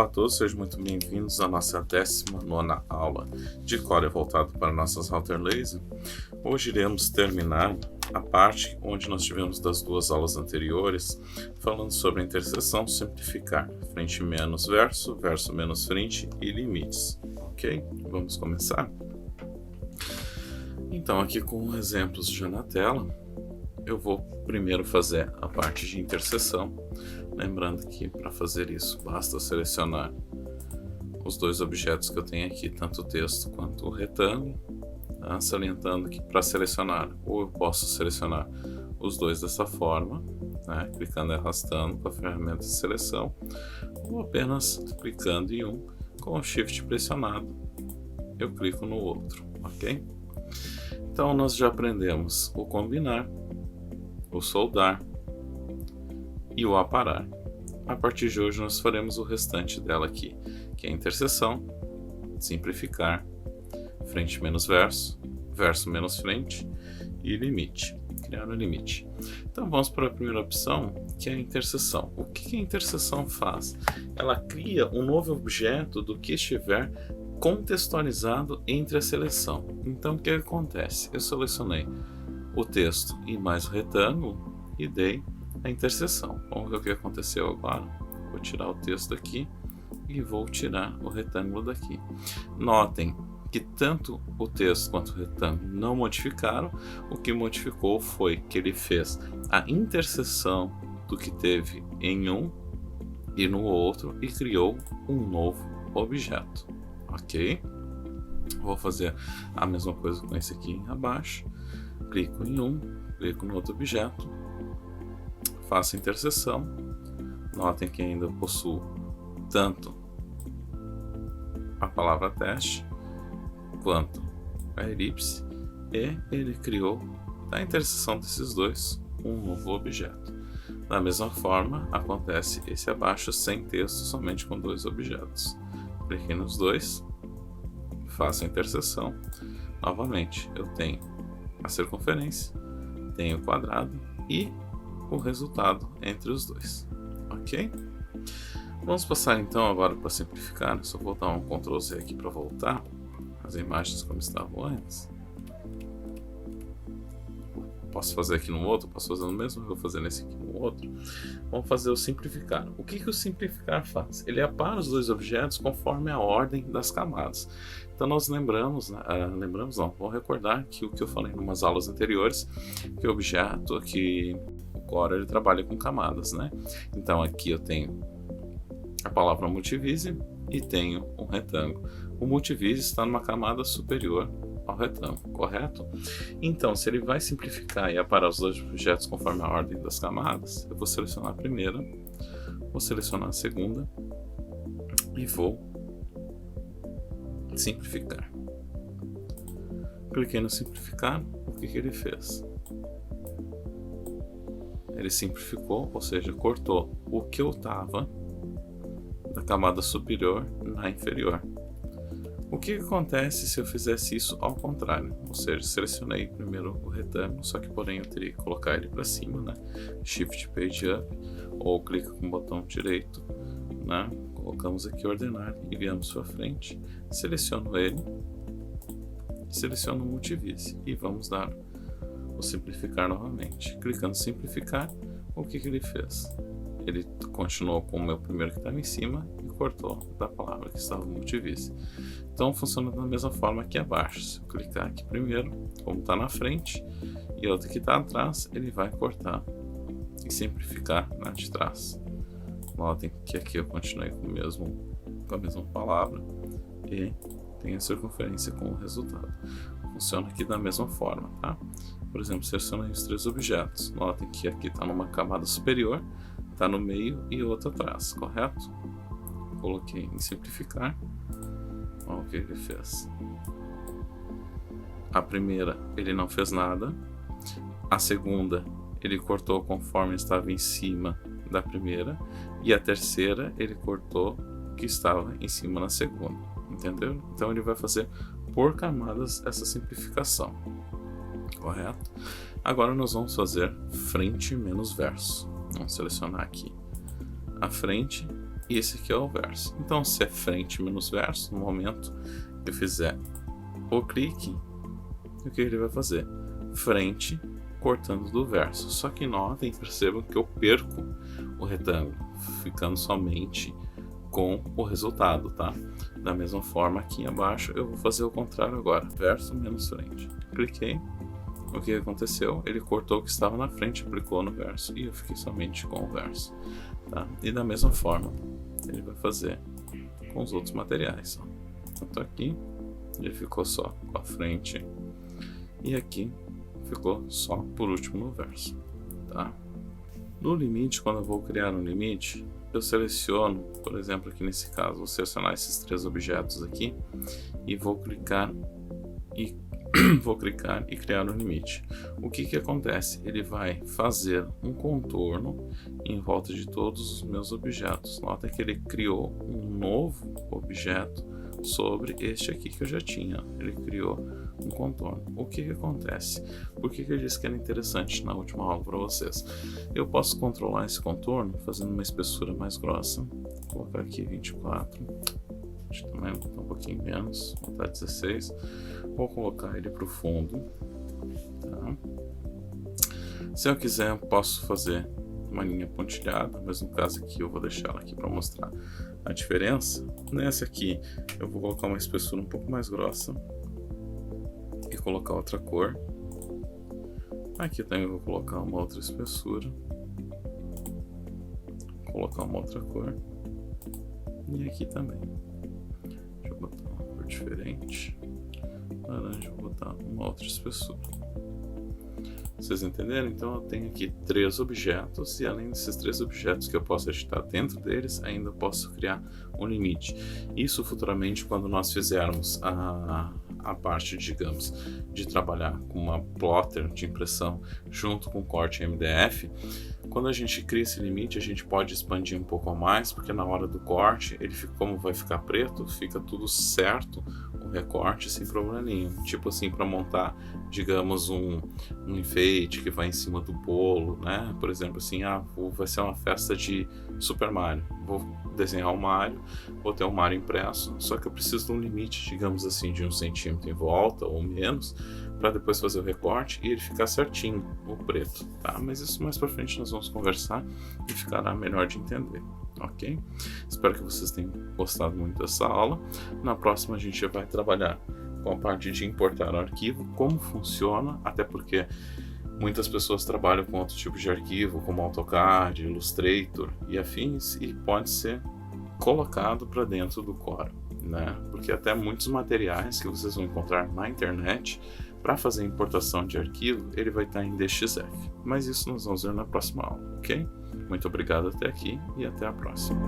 Olá a todos, sejam muito bem-vindos à nossa 19ª aula de Core voltado para nossas router laser. Hoje iremos terminar a parte onde nós tivemos das duas aulas anteriores, falando sobre a interseção, simplificar, frente menos verso, verso menos frente e limites. Ok? Vamos começar? Então, aqui com exemplos já na tela, eu vou primeiro fazer a parte de interseção. Lembrando que para fazer isso basta selecionar os dois objetos que eu tenho aqui, tanto o texto quanto o retângulo, salientando que para selecionar, ou eu posso selecionar os dois dessa forma, clicando e arrastando com a ferramenta de seleção, ou apenas clicando em um com o Shift pressionado, eu clico no outro, ok? Então nós já aprendemos o combinar, o soldar e o aparar. A partir de hoje nós faremos o restante dela aqui, que é a interseção, simplificar, frente menos verso, verso menos frente e limite, criar um limite. Então vamos para a primeira opção, que é a interseção. O que a interseção faz? Ela cria um novo objeto do que estiver contextualizado entre a seleção. Então o que acontece? Eu selecionei o texto e mais o retângulo e dei a interseção. Vamos ver o que aconteceu agora. Vou tirar o texto daqui e vou tirar o retângulo daqui. Notem que tanto o texto quanto o retângulo não modificaram. O que modificou foi que ele fez a interseção do que teve em um e no outro e criou um novo objeto. Ok? Vou fazer a mesma coisa com esse aqui abaixo. Clico em um, clico no outro objeto, faço a interseção. Notem que ainda possuo tanto a palavra teste quanto a elipse, e ele criou da interseção desses dois um novo objeto. Da mesma forma acontece esse abaixo sem texto, somente com dois objetos. Cliquei nos dois, faço a interseção. Novamente eu tenho a circunferência, tenho o quadrado e o resultado entre os dois, ok? Vamos passar então agora para simplificar. Só vou dar um Ctrl Z aqui para voltar as imagens como estavam antes. Posso fazer aqui no outro, posso fazer no mesmo, vou fazer nesse aqui no outro. Vamos fazer o simplificar. O que o simplificar faz? Ele apara os dois objetos conforme a ordem das camadas. Então nós vamos recordar que o que eu falei em umas aulas anteriores, que o objeto aqui, o Core, ele trabalha com camadas, né? Então aqui eu tenho a palavra multivise e tenho um retângulo. O multivise está numa camada superior ao retângulo, correto? Então, se ele vai simplificar e aparar os dois objetos conforme a ordem das camadas, eu vou selecionar a primeira, vou selecionar a segunda e vou simplificar. Cliquei no simplificar, o que ele fez? Ele simplificou, ou seja, cortou o que eu estava da camada superior na inferior. O que acontece se eu fizesse isso ao contrário? Ou seja, selecionei primeiro o retângulo, só que porém eu teria que colocar ele para cima, né? Shift Page Up, ou clica com o botão direito, né? Colocamos aqui ordenar e viemos para frente, seleciono ele, seleciono o multivise e vamos dar o simplificar novamente. Clicando em simplificar, o que ele fez? Ele continuou com o meu primeiro que estava em cima e cortou da palavra que estava no multivise. Então funciona da mesma forma aqui abaixo. Se eu clicar aqui primeiro, como está na frente, e outro que está atrás, ele vai cortar e simplificar na de trás. Notem que aqui eu continuei com a mesma palavra e tenho a circunferência como resultado. Funciona aqui da mesma forma, tá? Por exemplo, selecionei os três objetos. Notem que aqui está numa camada superior, está no meio e outro atrás, correto? Coloquei em simplificar. Olha o que ele fez. A primeira ele não fez nada. A segunda ele cortou conforme estava em cima da primeira. E a terceira ele cortou o que estava em cima na segunda. Entendeu? Então ele vai fazer por camadas essa simplificação. Correto? Agora nós vamos fazer frente menos verso. Vamos selecionar aqui a frente e esse aqui é o verso. Então, se é frente menos verso, no momento que eu fizer o clique, o que ele vai fazer? Frente cortando do verso. Só que notem, percebam que eu perco o retângulo, ficando somente com o resultado, tá? Da mesma forma, aqui abaixo eu vou fazer o contrário agora, verso menos frente. Cliquei, o que aconteceu? Ele cortou o que estava na frente, aplicou no verso, e eu fiquei somente com o verso, tá? E da mesma forma, ele vai fazer com os outros materiais, ó. Então aqui, ele ficou só com a frente, e aqui ficou só por último no verso, tá? No limite, quando eu vou criar um limite, eu seleciono, por exemplo, aqui nesse caso, vou selecionar esses 3 objetos aqui e vou clicar e criar um limite. O que acontece? Ele vai fazer um contorno em volta de todos os meus objetos. Nota que ele criou um novo objeto sobre este aqui que eu já tinha. Ele criou um contorno. O que acontece? Por que eu disse que era interessante na última aula para vocês? Eu posso controlar esse contorno fazendo uma espessura mais grossa. Vou colocar aqui 24. Acho que também vou botar um pouquinho menos. Vou botar 16. Vou colocar ele para o fundo. Tá? Se eu quiser, eu posso fazer uma linha pontilhada, mas no caso aqui eu vou deixar ela aqui para mostrar a diferença. Nessa aqui eu vou colocar uma espessura um pouco mais grossa e colocar outra cor. Aqui também eu vou colocar uma outra espessura, colocar uma outra cor, e aqui também. Deixa eu botar uma cor diferente, laranja, vou botar uma outra espessura. Vocês entenderam? Então eu tenho aqui 3 objetos, e além desses 3 objetos que eu posso editar dentro deles, ainda posso criar um limite. Isso futuramente, quando nós fizermos a parte, digamos, de trabalhar com uma plotter de impressão junto com corte MDF, quando a gente cria esse limite, a gente pode expandir um pouco a mais, porque na hora do corte, ele fica, como vai ficar preto, fica tudo certo, o recorte sem problema nenhum. Tipo assim, para montar, digamos, um enfeite que vai em cima do bolo, né? Por exemplo, assim, vai ser uma festa de Super Mario. Vou desenhar o Mario, vou ter um Mario impresso, só que eu preciso de um limite, digamos assim, de 1 centímetro em volta ou menos, para depois fazer o recorte e ele ficar certinho, o preto, tá? Mas isso mais para frente nós vamos conversar e ficará melhor de entender, ok? Espero que vocês tenham gostado muito dessa aula. Na próxima a gente vai trabalhar com a parte de importar o arquivo, como funciona, até porque muitas pessoas trabalham com outros tipos de arquivo, como AutoCAD, Illustrator e afins, e pode ser colocado para dentro do Corel, né? Porque até muitos materiais que vocês vão encontrar na internet para fazer importação de arquivo, ele vai estar em DXF. Mas isso nós vamos ver na próxima aula, ok? Muito obrigado até aqui e até a próxima.